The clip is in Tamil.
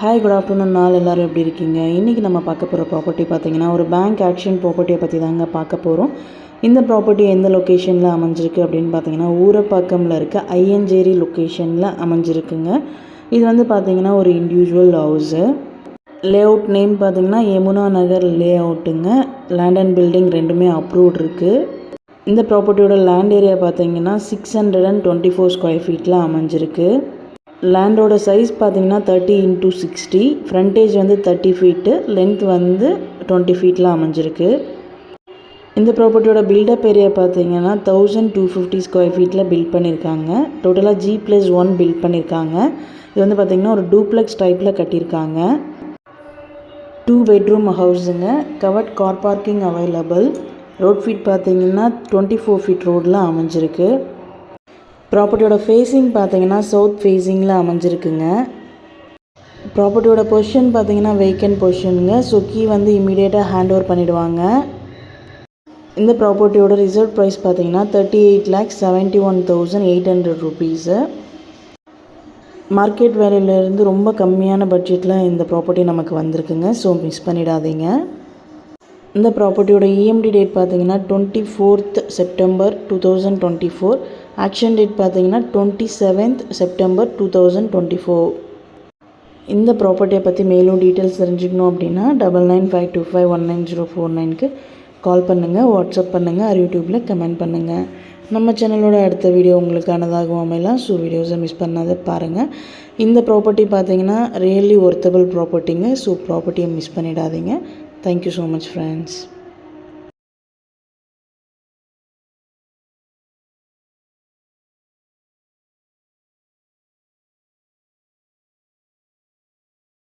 ஹாய் குட் ஆஃப்டர்நூன் நாள் எல்லோரும் எப்படி இருக்கீங்க? இன்றைக்கி நம்ம பார்க்க போகிற ப்ராப்பர்ட்டி பார்த்திங்கன்னா ஒரு பேங்க் ஆக்ஷன் ப்ராப்பர்ட்டியை பற்றி தாங்க பார்க்க போகிறோம். இந்த ப்ராப்பர்ட்டி எந்த லொக்கேஷனில் அமைஞ்சிருக்கு அப்படின்னு பார்த்தீங்கன்னா ஊரப்பாக்கமில் இருக்க ஐயஞ்சேரி லொக்கேஷனில் அமைஞ்சிருக்குங்க. இது வந்து பார்த்திங்கன்னா ஒரு இண்டிவிஜுவல் ஹவுஸு. லேஅவுட் நேம் பார்த்திங்கன்னா யமுனா நகர் லே அவுட்டுங்க. லேண்ட் அண்ட் பில்டிங் ரெண்டுமே அப்ரூவ்ட் இருக்குது. இந்த ப்ராப்பர்ட்டியோட லேண்ட் ஏரியா பார்த்திங்கன்னா 624 ஸ்கொயர் ஃபீட்டில் அமைஞ்சிருக்கு. லேண்டோட சைஸ் பார்த்திங்கன்னா 30x60, ஃப்ரண்டேஜ் வந்து 30 ஃபீட்டு, லென்த் வந்து 20 ஃபீட்டில் அமைஞ்சிருக்கு. இந்த ப்ராப்பர்ட்டியோட பில்டப் ஏரியா பார்த்திங்கன்னா 1250 ஸ்கொயர் ஃபீட்டில் பில்ட் பண்ணியிருக்காங்க. டோட்டலாக G+1 பில்ட் பண்ணியிருக்காங்க. இது வந்து பார்த்திங்கன்னா ஒரு டூப்ளெக்ஸ் டைப்பில் கட்டியிருக்காங்க. 2 பெட்ரூம் ஹவுஸுங்க. Covered car parking available. Road feet பார்த்திங்கன்னா 24 ஃபீட் ரோடில் அமைஞ்சிருக்கு. ப்ராப்பர்ட்டியோட ஃபேஸிங் பார்த்தீங்கன்னா சவுத் ஃபேஸிங்கில் அமைஞ்சிருக்குங்க. ப்ராப்பர்ட்டியோட பொசிஷன் பார்த்தீங்கன்னா வேக்கன்ட் பொசிஷனுங்க. ஸோ கீ வந்து இமீடியட்டாக ஹேண்ட் ஓவர் பண்ணிவிடுவாங்க. இந்த ப்ராப்பர்ட்டியோட ரிசர்வ் ப்ரைஸ் பார்த்தீங்கன்னா 38,71,800 ருபீஸு. மார்க்கெட் வேல்யூலேருந்து ரொம்ப கம்மியான பட்ஜெட்டில் இந்த ப்ராப்பர்ட்டி நமக்கு வந்திருக்குங்க. ஸோ மிஸ் பண்ணிடாதீங்க. இந்த ப்ராப்பர்ட்டியோட இஎம்டி டேட் பார்த்தீங்கன்னா 24th செப்டம்பர் 2024. ஆக்ஷன் டேட் பார்த்தீங்கன்னா 27th செப்டம்பர் 2024. இந்த ப்ராப்பர்ட்டியை பற்றி மேலும் டீட்டெயில்ஸ் தெரிஞ்சுக்கணும் அப்படின்னா 9952519049க்கு கால் பண்ணுங்கள், வாட்ஸ்அப் பண்ணுங்கள், யூடியூப்பில் கமெண்ட் பண்ணுங்கள். நம்ம சேனலோட அடுத்த வீடியோ உங்களுக்கானதாகவும் அமையலாம். ஸோ வீடியோஸை மிஸ் பண்ணாத பாருங்கள். இந்த ப்ராப்பர்ட்டி பார்த்தீங்கன்னா ரியலி ஒர்த்தபிள் ப்ராப்பர்ட்டிங்க. ஸோ ப்ராப்பர்ட்டியை மிஸ் பண்ணிடாதீங்க. Thank you so much, friends.